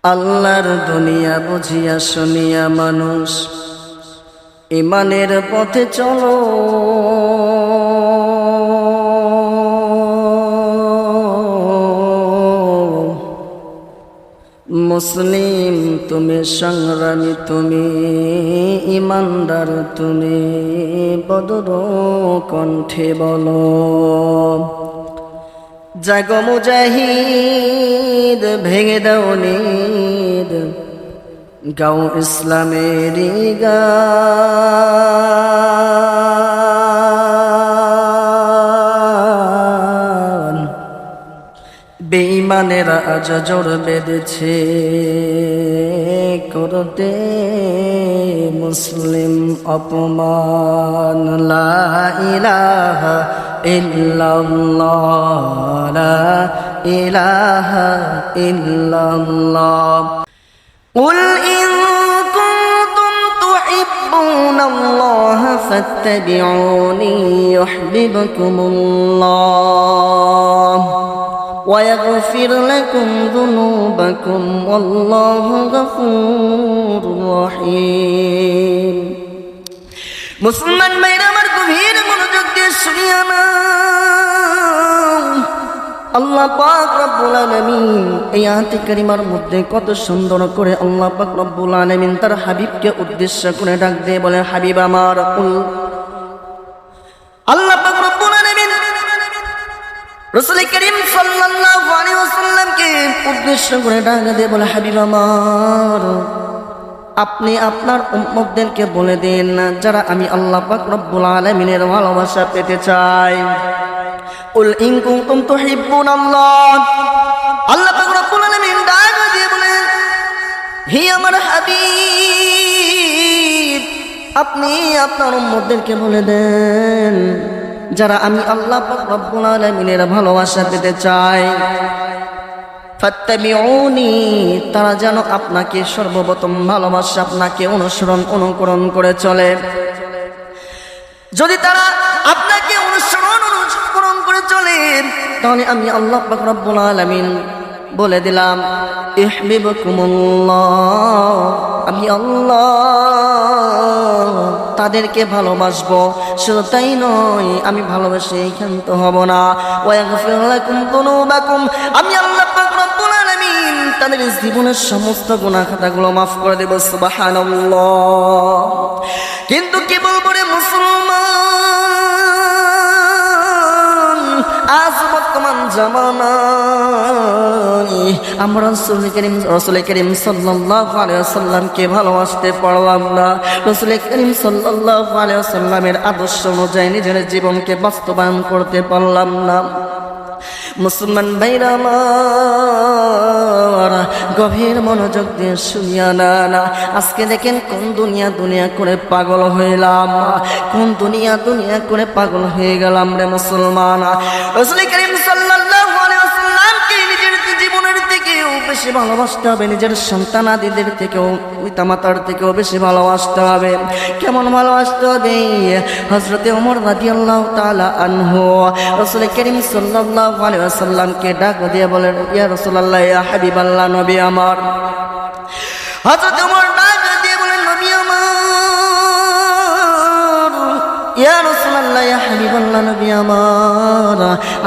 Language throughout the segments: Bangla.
আল্লাহর দুনিয়া বুঝিয়া শুনিয়া মানুষ ঈমানের পথে চলো। মুসলিম তুমি সংগ্রামী, তুমি ঈমানদার, তুমি বদর কণ্ঠে বলো। জাগো মুজাহিদ, ভেঙে দাও নিদ, গাও ইসলামেরই গান। বেঈমানেরা আজ জোর বেঁধেছে করতে মুসলিম অপমান। লা ইলাহা ইল্লাল্লাহ, লা ইলাহা ইল্লাল্লাহ। قل إن كنتم تحبون الله فاتبعوني يحببكم الله ويغفر لكم ذنوبكم والله غفور رحيم। মুসলমান ভাইরা আমার গভীর মনোযোগ দিয়ে শুনিয়া নাও। আল্লাহ পাক রব্বুল আলামিন এই আয়াতে কারিমার মধ্যে কত সুন্দর করে আল্লাহ পাক রব্বুল আলামিন তার হাবিবকে উদ্দেশ্য করে ডাক দিয়ে বলে, হাবিব আমার। আল্লাহ পাক রব্বুল আলামিন রাসূল করিম সাল্লাল্লাহু আলাইহি ওয়াসাল্লামকে উদ্দেশ্য করে ডাক দিয়ে বলে, হাবিব আমার, আপনি আপনার উম্মতদেরকে বলে দিন যারা আমি আল্লাহ পাক রব্বুল আলামিনের ভালোবাসা পেতে চাই। কুল ইন কুনতুম তুহিব্বুনাল্লাহ, আল্লাহ পাক রব্বুল আলামিন ডাক দিয়ে বলে, হে আমার হাবিব, আপনি আপনার উম্মতদেরকে বলে দেন যারা আমি আল্লাহ পাক রব্বুল আলামিনের ভালোবাসা পেতে চাই, ফাত্তাবিউনি, তারা যেন আপনাকে সর্বপ্রথম ভালোবাসে, আপনাকে অনুকরণ করে চলে। যদি তারা আপনাকে অনুকরণ করে চলে, তাহলে আমি আল্লাহ পাক রব্বুল আলামিন বলে দিলাম, ইহবিবকুমুল্লাহ, আমি আল্লাহ তাদেরকে ভালোবাসবো। শুধু তাই নয়, আমি ভালোবেসে ক্ষান্ত হব না। ওয়াগফির লাকুম যুনুবাকুম, আমি আল্লাহ পাক রব্বুল আলামিন তাদের জীবনের সমস্ত গুনাহ খাতাগুলো মাফ করে দেব। সুবহানাল্লাহ। কিন্তু কি বলবো রে মুসলমান, আজ বর্তমান জামানায় আমরা রাসূল করিম সাল্লাল্লাহু আলাইহি ওয়াসাল্লামকে ভালোবাসতে পারলাম না। রাসূল করিম সাল্লাল্লাহু আলাইহি ওয়াসাল্লামের আদর্শ অনুযায়ী নিজের জীবনকে বাস্তবায়ন করতে পারলাম না। মুসলমান ভাইরা আমার, গভীর মনোযোগ দিয়ে শুনিয়া না। আজকে দেখেন কোন দুনিয়া করে পাগল হইলাম, কোন দুনিয়া করে পাগল হয়ে গেলাম রে মুসলমান। রাসূল করিম সাল্লাল্লাহু আলাইহি ওয়াসাল্লামকে নিজের জীবনের থেকেও বেশি ভালোবাসতে হবে, নিজের সন্তানাদিদের থেকেও, পিতামাতার থেকেও বেশি ভালোবাসতে হবে। কেমন ভালোবাসতে হবে? হযরতে ওমর রাদিয়াল্লাহু তাআলা আনহু রাসূল করিম সাল্লাল্লাহু আলাইহি ওয়াসাল্লামকে ডাক দিয়ে বলেন, ইয়া রাসূলুল্লাহ, ইয়া হাবিবাল্লাহ, নবী আমার। হযরতে ওমর ডাক দিয়ে বলেন, নবী আমার, ইয়া রাসূলুল্লাহ, ইয়া হাবিবাল্লাহ, নবী আমার,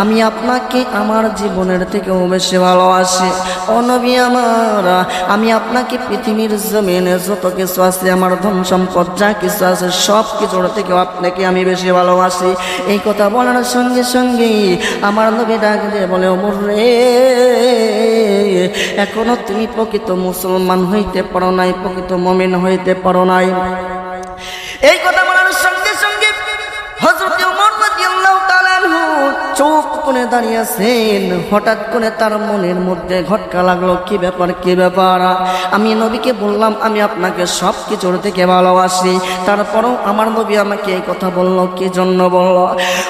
আমি আপনাকে আমার জীবনের থেকেও বেশি ভালোবাসি। ও নবী আমার, আমি আপনাকে পৃথিবীর জমিনে যত কিছু আছে, আমার ধন সম্পদ যা কিছু আছে, সব কিছুর থেকেও আপনাকে আমি বেশি ভালোবাসি। এই কথা বলার সঙ্গে সঙ্গে আমার নবী ডাক দিয়ে বলে, ওমর রে, এখনো তুমি প্রকৃত মুসলমান হইতে পারো নাই, প্রকৃত মুমিন হইতে পারো নাই। এই কথা বলার সঙ্গে সঙ্গে হযরত ওমর রাদিয়াল্লাহু তাআলা আনহু চুপ করে দাঁড়িয়ে আছেন। হঠাৎ করে তার মনের মধ্যে ঘটকা লাগলো, কি ব্যাপার, আমি নবীকে বললাম আমি আপনাকে সব কিছুর থেকে ভালোবাসি, তারপরও আমার নবী আমাকে এই কথা বললো, কি জন্য বললো?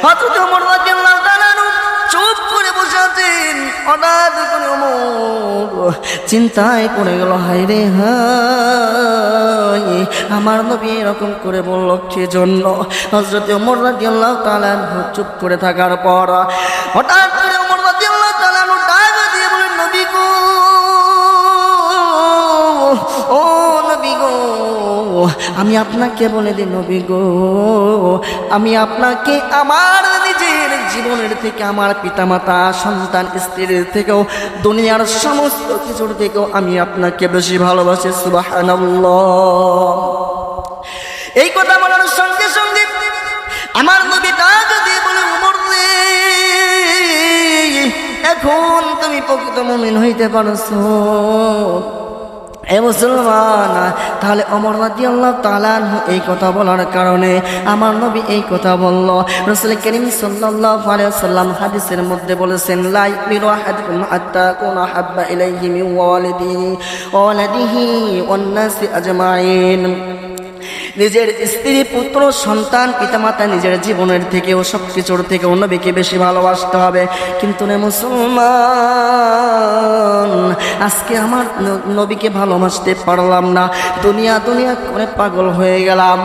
হযরত ওমর রাদিয়াল্লাহু তাআলা আনহু চুপ করে বসে আছেন। হঠাৎ করে ওমর চিন্তায় পড়ে গেল, হায় রে হায়, আমার নবী এরকম করে বলল কি জন্য? হযরত ওমর রাদিয়াল্লাহু তাআলা চুপ করে থাকার পর হঠাৎ করে ওমর রাদিয়াল্লাহু তাআলা ডাক দিয়ে বলেন, নবী গো, আমি আপনাকে বলে দিই নবী গো, আমি আপনাকে আমার নিজের জীবনের থেকে, আমার পিতামাতা, সন্তান, স্ত্রীর থেকেও, দুনিয়ার সমস্ত কিছুর থেকেও আমি আপনাকে বেশি ভালোবাসি। সুবহানাল্লাহ। এই কথা বলার সঙ্গে সঙ্গে আমার নবীটা যদি বলে, ওমর রে, এখন তুমি প্রকৃত মুমিন হইতে পারছো এ মুসলমান। তাহলে ওমর রাদিয়াল্লাহু তাআলা আনহু এই কথা বলার কারণে আমার নবী এই কথা বলল। রাসূল করিম সাল্লাল্লাহু আলাইহি ওয়াসাল্লাম হাদিসের মধ্যে বলেছেন, লা ইউমিনু আহাদুকুম হাত্তা কুনা হাব্বা ইলাইহি মিন ওয়ালিদিহি ওয়ান নাসি আজমাইন। নিজের স্ত্রী, পুত্র, সন্তান, পিতামাতা, নিজের জীবনের থেকেও, সব কিছুর থেকেও নবীকে বেশি ভালোবাসতে হবে। কিন্তু রে মুসলমান, আজকে আমার নবীকে ভালোবাসতে পারলাম না, দুনিয়া দুনিয়া করে পাগল হয়ে গেলাম।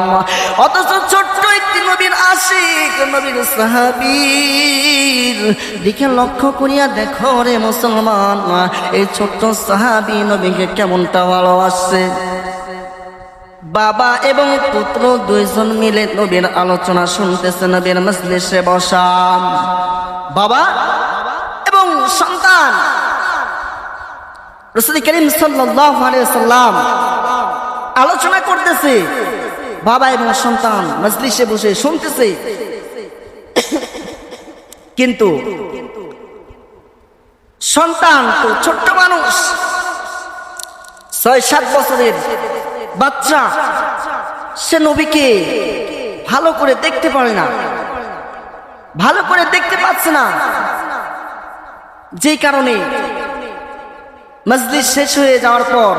অথচ ছোট্ট একটি নবীর আশিক, নবীর সাহাবীর দিকে লক্ষ্য করিয়া দেখো রে মুসলমান, এই ছোট্ট সাহাবী নবীকে কেমনটা ভালোবাসছে। বাবা এবং পুত্র দুইজন মিলে নবীর আলোচনা শুনতেছে, নবীর মজলিসে বসা। বাবা এবং সন্তান রাসূল করিম সাল্লাল্লাহু আলাইহি ওয়াসাল্লাম আলোচনা করতেছে, বাবা এবং সন্তান মজলিসে বসে শুনতেছে। কিন্তু সন্তান তো ছোট্ট মানুষ, 6-7 বছরের বাচ্চা, সে নবীকে ভালো করে দেখতে পারে না, ভালো করে দেখতে পাচ্ছে না। যেই কারণে মজলিস শেষ হয়ে যাওয়ার পর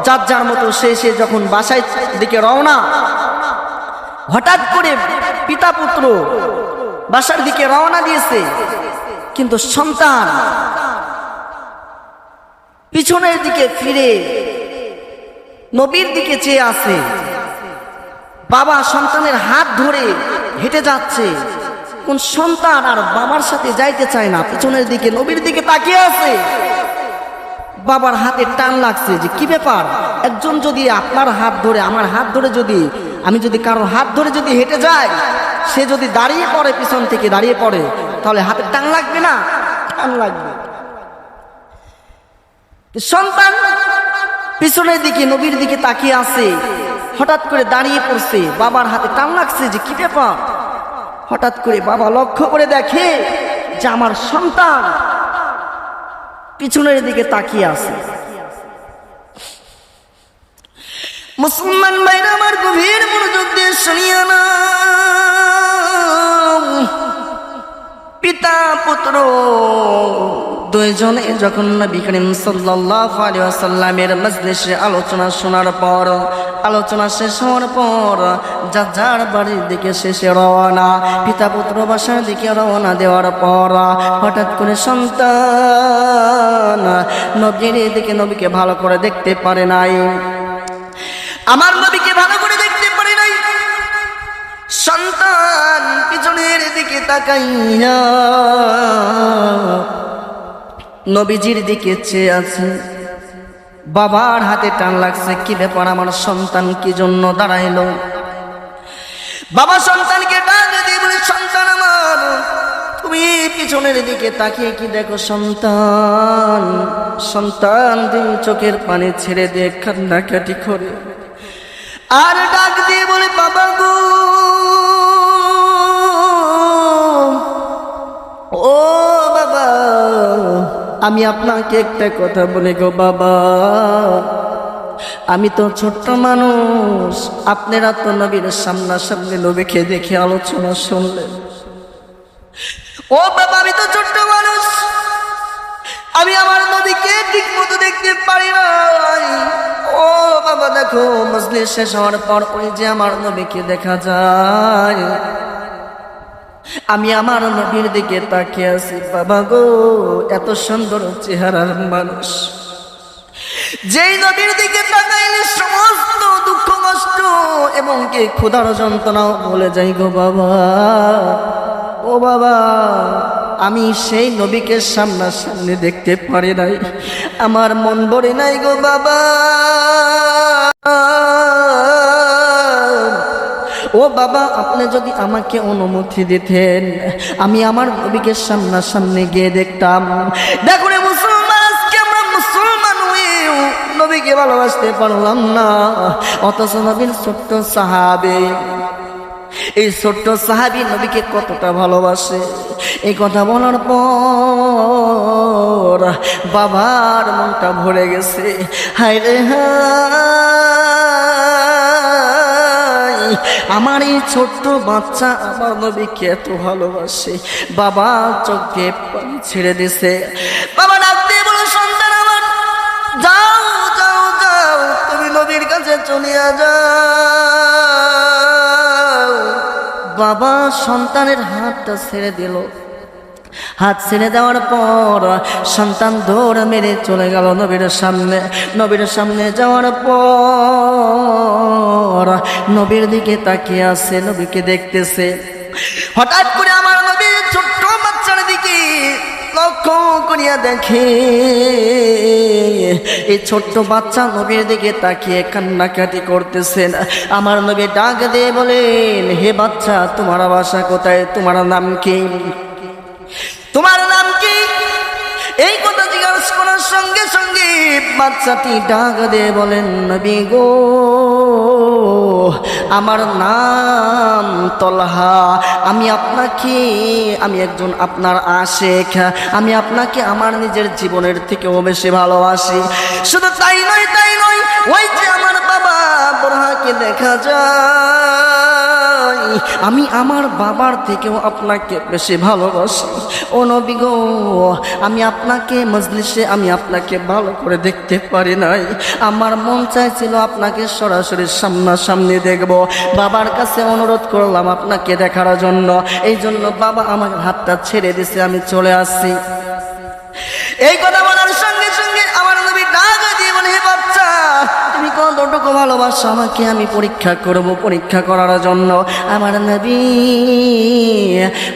যার যার মতো সে যখন বাসায় দিকে রওনা, হঠাৎ করে পিতা পুত্র বাসার দিকে রওনা দিয়েছে, কিন্তু সন্তান পিছনের দিকে ফিরে নবীর দিকে চেয়ে আছে। বাবা সন্তানের হাত ধরে হেঁটে যাচ্ছে, কোন সন্তান আর বাবার সাথে যাইতে চায় না, পিছনের দিকে নবীর দিকে তাকিয়ে আছে। বাবার হাতে টান লাগছে, যে কি ব্যাপার, একজন যদি আপনার হাত ধরে, আমার হাত ধরে, যদি আমি যদি কারোর হাত ধরে যদি হেঁটে যাই, সে যদি দাঁড়িয়ে পড়ে, পিছন থেকে দাঁড়িয়ে পড়ে, তাহলে হাতে টান লাগবে না? টান লাগবে। সন্তান পিছনের দিকে নবীর দিকে তাকিয়ে আছে, হঠাৎ করে দাঁড়িয়ে পড়ছে, বাবার হাতে টান লাগছে, যে কি ব্যাপার। হঠাৎ করে বাবা লক্ষ্য করে দেখে যে আমার সন্তান পিছনের দিকে তাকিয়ে আছে। মুসলমান ভাইরা আমার, গভীর মনোযোগ দিয়ে শুনিয়া না, পিতা পুত্র দুইজনে যখন নবী করিম সাল্লাল্লাহু আলাইহি ওয়াসাল্লামের মজলিসে আলোচনা শোনার পর, আলোচনা শেষ হওয়ার পর যার যার বাড়ির দিকে শেষে রওনা, পিতা পুত্র বাসার দিকে রওনা দেওয়ার পর হঠাৎ করে সন্তান নবীর দিকে, নবীকে ভালো করে দেখতে পারে নাই, আমার নবীকে ভালো করে দেখতে পারে নাই। সন্তান পিছনের দিকে তাকাইয়া নবীজির দিকে চেয়ে আছে। বাবার হাতে টান লাগছে, কি ব্যাপার, আমার সন্তান কি জন্য দাঁড়াইলো? বাবা সন্তানকে ডাক দিয়ে বলে, সন্তান আমার, তুমি পিছনের দিকে তাকিয়ে কি দেখো? সন্তান সন্তান দুই চোখের পানি ছেড়ে দিয়ে কান্নাকাটি করে আর ডাক দিয়ে বলে, বাবা গো, ও বাবা, আমি আপনাকে একটা কথা বলি গো বাবা, আমি তো ছোট্ট মানুষ, আপনারা তো নবীর সামনাসামনি নবীকে দেখে আলোচনা শুনলেন। ও বাবা, আমি তো ছোট্ট মানুষ, আমি আমার নবীকে ঠিক মতো দেখতে পারি নাই। ও বাবা দেখো, মজলিস শেষ হওয়ার পর ওই যে আমার নবীকে দেখা যায়, আমি আমার নবীর দিকে তাকিয়ে আছি। বাবা গো, এত সুন্দর চেহারার মানুষ, যেই নবীর দিকে তাকাইলে সমস্ত দুঃখ কষ্ট এবং কি ক্ষুধার যন্ত্রণাও ভুলে যাই গো বাবা। ও বাবা, আমি সেই নবীকে সামনাসামনি দেখতে পারি নাই, আমার মন ভরে নাই গো বাবা। ও বাবা, আপনি যদি আমাকে অনুমতি দিতেন আমি আমার নবীকে সামনাসামনি গিয়ে দেখতাম। দেখুন মুসলমান, আজকে আমরা মুসলমান হয়েও নবীকে ভালোবাসতে পারলাম না, অথচ নবীর ছোট্ট সাহাবী, এই ছোট্ট সাহাবী নবীকে কতটা ভালোবাসে। এই কথা বলার পর বাবার মনটা ভরে গেছে। হায় রে হায়, আমার এই ছোট্ট বাচ্চা আমার নবীকে এত ভালোবাসে। বাবা চোখে পানি ছেড়ে দিছে। বাবা ডাক দিয়ে বলো, সন্তান আমার, যাও যাও যাও, তুমি নবীর কাছে চলিয়া যাও। বাবা সন্তানের হাতটা ছেড়ে দিল। হাত ছেড়ে দেওয়ার পর সন্তান দৌড় মেরে চলে গেল নবীর সামনে। নবীর সামনে যাওয়ার পর নবীর দিকে তাকিয়ে আছে, নবীকে দেখতেছে। হঠাৎ করে আমার নবী ছোট্ট বাচ্চার দিকে লক্ষ্য করিয়া দেখে, এই ছোট্ট বাচ্চা নবীর দিকে তাকিয়ে কান্নাকাটি করতেছেন। আমার নবী ডাক দিয়ে বলেন, হে বাচ্চা, তোমার বাসা কোথায়? তোমার নাম কি? তোমার নাম কি? এই কথা জিজ্ঞাসা করার সঙ্গে সঙ্গে বাচ্চাটি ডাক দিয়ে বলেন, নবী গো, আমার নাম তলহা। আমি একজন আপনার আশেক। আমি আপনাকে আমার নিজের জীবনের থেকেও বেশি ভালোবাসি। শুধু তাই নয়, ওই যে আমার বাবা বুড়হাকে দেখা যায়, আমি আমার বাবার থেকেও আপনাকে বেশি ভালোবাসি। ও নবী গো, আমি আপনাকে মজলিসে আমি আপনাকে ভালো করে দেখতে পারি নাই। আমার মন চাইছিল আপনাকে সরাসরি সামনাসামনি দেখব। বাবার কাছে অনুরোধ করলাম আপনাকে দেখার জন্য, এই জন্য বাবা আমার হাতটা ছেড়ে দিছে, আমি চলে আসছি। এই কথা বলার সঙ্গে সঙ্গে আমার নবী ডাক দিয়ে বলে, হে বাচ্চা, তুমি কতটুকু ভালোবাসো আমাকে আমি পরীক্ষা করব। পরীক্ষা করার জন্য আমার নবী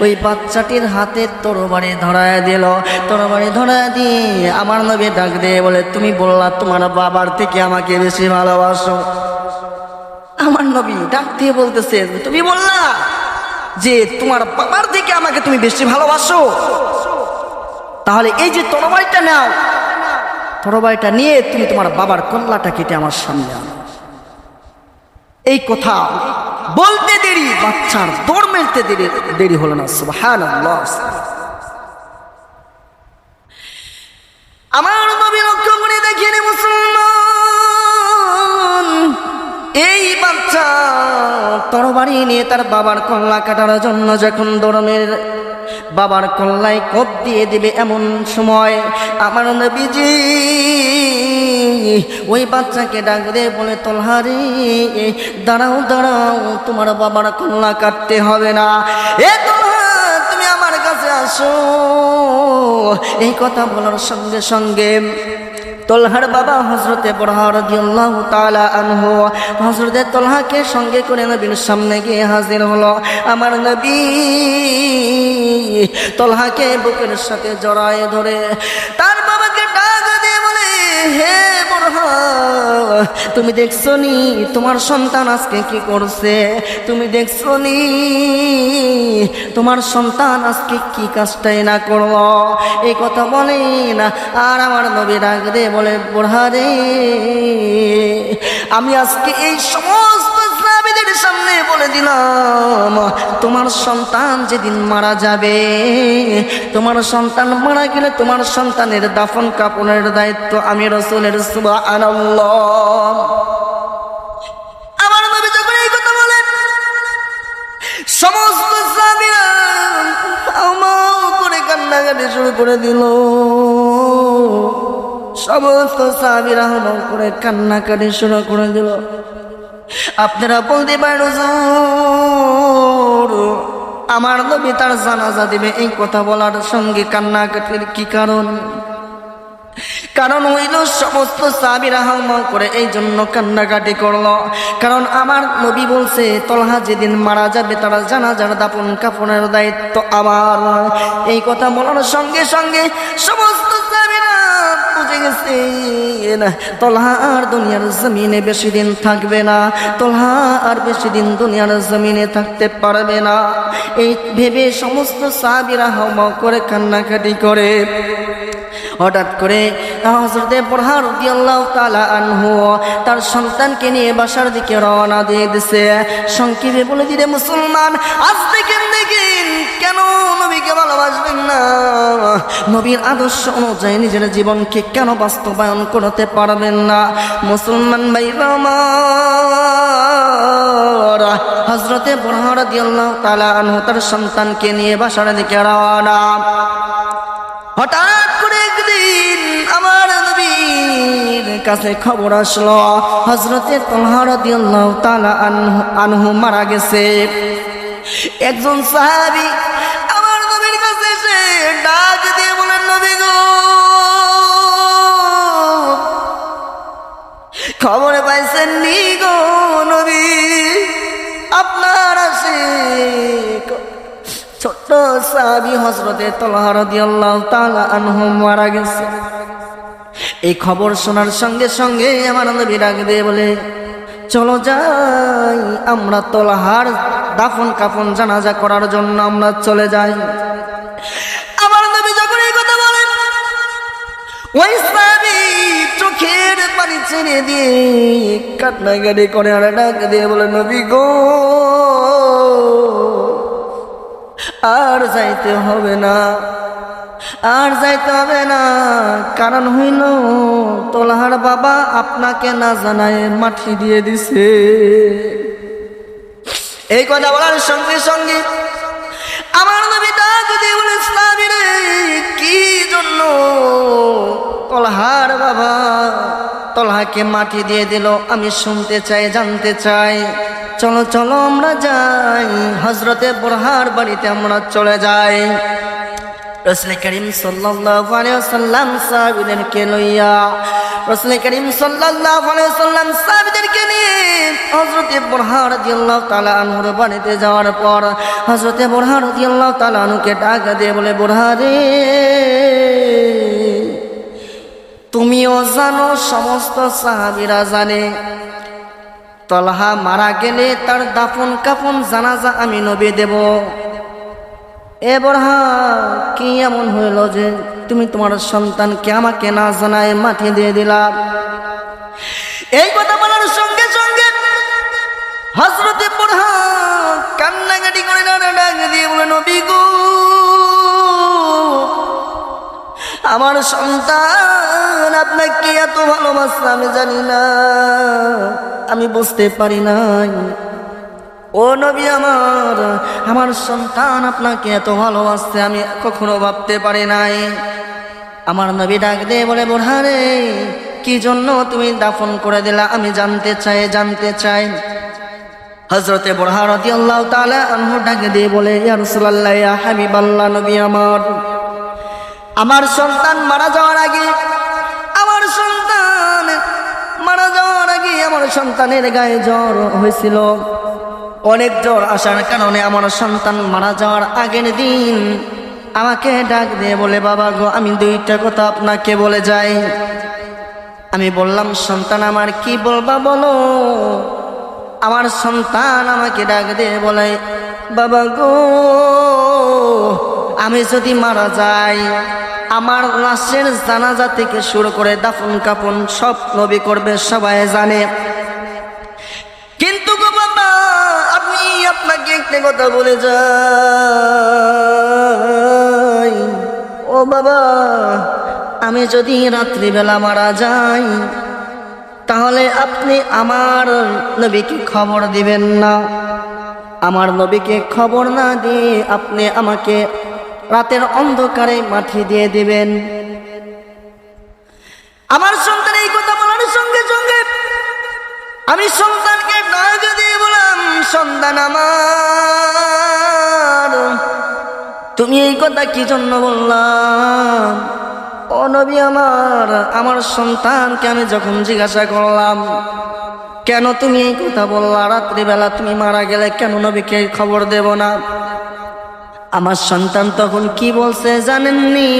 ওই বাচ্চাটির হাতে তরবারি ধরায় দিল। তরবারি ধরায় দিয়ে আমার নবী ডাক দিয়ে বলে, তুমি বললা তোমার বাবার থেকে আমাকে বেশি ভালোবাসো। আমার নবী ডাক দিয়ে বলতেছে, তুমি বললা যে তোমার বাবার থেকে আমাকে তুমি বেশি ভালোবাসো, তাহলে এই যে তরবারিটা নাও, তরবারিটা নিয়ে তুমি তোমার বাবার কল্লাটা কেটে আমার সামনে আনো। এই কথা বলতে দেরি, বাচ্চার দৌড় মেলতে দেরি হলো না। সুবহানাল্লাহ। আমার নবী লক্ষ্য করে দেখিয়ে মুসলমান, এই বাচ্চা তরবারি নিয়ে তার বাবার কল্লা কাটার জন্য যখন দৌড়মের বাবার কল্লায় কোপ দিয়ে দিবে, এমন সময় আমার নবীজি ওই বাচ্চাকে ডাক দিয়ে বলে, তলহা রে, দাঁড়াও দাঁড়াও, তোমার বাবার কল্লা কাটতে হবে না। এ তলহা, তুমি আমার কাছে আসো। এই কথা বলার সঙ্গে সঙ্গে তলহার বাবা হযরতে বুরহা রাদিয়াল্লাহু তাআলা আনহু হযরতে তলহাকে সঙ্গে করে নবীর সামনে গিয়ে হাজির হলো। আমার নবী তলহাকে বুকের সাথে জড়ায় ধরে তার বাবাকে ডাক দিয়ে বলে, হে বুরহা, তুমি দেখছো নি তোমার সন্তান আজকে কি করছে? তুমি দেখছো নি তোমার সন্তান আজকে কি কাজটাই না করলো? এই কথা বলে না। আর আমার নবী ডাক দিয়ে বলে, বুরহা রে, আমি আজকে এই সমস্ত সাহাবীদের সামনে বলে দিলাম, তোমার সন্তান যেদিন মারা যাবে, তোমার সন্তান মারা গেলে তোমার সন্তানের দাফন কাফনের দায়িত্ব আমি রাসূলের। সুবহানাল্লাহ। আমার নবী যখন এই কথা বলেন, সমস্ত সাহাবীরা আমাও করে কান্নাকাটি শুরু করে দিল। সমস্ত সাহাবীরা আমাও করে কান্নাকাটি শুরু করে দিল। আপনারা বলতে পারেন, হুজুর, আমার নবী তার জানাজা দিবে, এই কথা বলার সঙ্গে কান্নাকাটির কি কারণ? কারণ হইল সমস্ত সাহাবীরা হাওয়া করে এই জন্য কান্নাকাটি করলো, কারণ আমার নবী বলছে তলহা যেদিন মারা যাবে তারা জানাজার দাফন কাফনের দায়িত্ব আমার। এই কথা বলার সঙ্গে সঙ্গে সমস্ত সাহাবীরা বেঁচে গেছেন, তলহা আর দুনিয়ার জমিনে বেশি দিন থাকবে না, তলহা আর বেশি দিন দুনিয়ার জমিনে থাকতে পারবে না। এই ভেবে সমস্ত সাহাবীরা হাওয়া করে কান্নাকাটি করে। হঠাৎ করে হযরতে বুরহা রাদিয়াল্লাহু তাআলা আনহু তার সন্তানকে নিয়ে বাসার দিকে রওনা দিয়ে দিছে। সংক্ষেপে বলে দিলে মুসলমান, আজ দেখেন কেন নবীকে ভালোবাসবেন না? নবীর আদর্শ অনুযায়ী নিজের জীবনকে কেন বাস্তবায়ন করতে পারবেন না? মুসলমান ভাইরা আমার, হযরতে বুরহা রাদিয়াল্লাহু তাআলা আনহু তার সন্তানকে নিয়ে বাসার দিকে রওনা। হঠাৎ করে একদিন আমার নবীর কাছে খবর আসলো হযরতে তালহা রাদিয়াল্লাহু তাআলা আনহু মারা গেছে। একজন সাহাবী আমার নবীর কাছে এসে ডাক দিয়ে বলেন, নবী গো, খবর পাইছেন নি গো নবী, আপনার আশিক ছোট্ট সাহাবী হযরতে তালহা রাদিয়াল্লাহু তাআলা আনহু মারা গেছে। এই খবর শোনার সঙ্গে সঙ্গে আমার নবী ডাক দিয়ে বলে, চলো যাই, আমরা তালহার দাফন কাফন জানাজা করার জন্য আমরা চলে যাই। আমার নবী যখন এই কথা বলেন, ওই সাহাবী চোখের পানি ছেড়ে দিয়ে কান্নাকাটি করে আর ডাক দিয়ে বলে, নবী গো, আর যাইতে হবে না, আর যাইতে হবে না। কারণ হইল তালহার বাবা আপনাকে না জানায় মাটি দিয়ে দিছে। এই কথা বলার সঙ্গে সঙ্গে আমার নবী ডাক দিয়ে বলে, সাহাবীরে, কি জন্য তালহার বাবা তালহাকে মাটি দিয়ে দিল? আমি শুনতে চাই, জানতে চাই। চলো চলো আমরা যাই, হযরতে বুরহার বাড়িতে আমরা চলে যাই। রাসূল করিম সাল্লাল্লাহু আলাইহি ওয়াসাল্লাম সাহাবীদেরকে লইয়া, রাসূল করিম সাল্লাল্লাহু আলাইহি ওয়াসাল্লাম সাহাবীদেরকে নিয়ে হযরতে বুরহা রাদিয়াল্লাহু তাআলা আনহুর বাড়িতে যাওয়ার পর হযরতে বুরহা রাদিয়াল্লাহু তাআলা আনহুকে ডাক দিয়ে বলে, বুরহা রে, তুমিও জানো, সমস্ত সাহাবীরা জানে, তালহা মারা গেলে তার দাফন কাফন জানাজা আমি নবী দেব। এ বুরহা, কি এমন হইল যে তুমি তোমার সন্তানকে আমাকে না জানায় মাটি দিয়ে দিলা? এই কথা বলার সঙ্গে সঙ্গে হযরতে বুরহা কান্নাকাটি করে ডাক দিয়ে বলে, নবী গো, আমার সন্তান আপনাকে এত ভালোবাসে আমি জানি না, আমি বুঝতে পারি নাই। ও নবী আমার, আমার সন্তান আপনাকে এত ভালোবাসে আমি কখনো ভাবতে পারি নাই। আমার নবী ডাক দিয়ে বলে, বুরহা রে, কি জন্য তুমি দাফন করে দিলা? আমি জানতে চাই, জানতে চাই। হযরতে বুরহা রাদিয়াল্লাহু তাআলা আনহু ডাক দিয়ে বলে, ইয়া রাসূলুল্লাহ, ইয়া হাবিবাল্লাহ, নবী আমার, আমার সন্তান মারা যাওয়ার আগে, আমার সন্তান মারা যাওয়ার আগে আমার সন্তানের গায়ে জ্বর হয়েছিল। অনেক জ্বর আসার কারণে আমার সন্তান মারা যাওয়ার আগের দিন আমাকে ডাক দিয়ে বলে, বাবা গো, আমি দুইটা কথা আপনাকে বলে যাই। আমি বললাম, সন্তান আমার, কি বলবা বলো? আমার সন্তান আমাকে ডাক দিয়ে বলে, বাবা গো, আমি যদি মারা যাই, আমার লাশের জানাজা থেকে শুরু করে দাফন কাফন সব নবী করবে, সবাই জানে। কিন্তু গো বাবা, আমি আপনাকে একটা কথা বলে যাই। ও বাবা, আমি যদি রাত্রিবেলা মারা যাই, তাহলে আপনি আমার নবীকে খবর দিবেন না। আমার নবীকে খবর না দিয়ে আপনি আমাকে রাতের অন্ধকারে মাটি দিয়ে দিবেন। আমার সন্তান এই কথা বলার সঙ্গে সঙ্গে আমি সন্তানকে ডাক দিয়ে বললাম, সন্তান আমার, তুমি এই কথা কি জন্য বললাম? ও নবী আমার, আমার সন্তানকে আমি যখন জিজ্ঞাসা করলাম, কেন তুমি এই কথা বললা, রাত্রিবেলা তুমি মারা গেলে কেন নবীকে খবর দেব না? আমার সন্তান তখন কি বলছে জানেননি?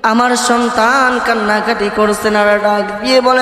আমার সন্তান কান্নাকাটি করছেন আর ডাক দিয়ে বলে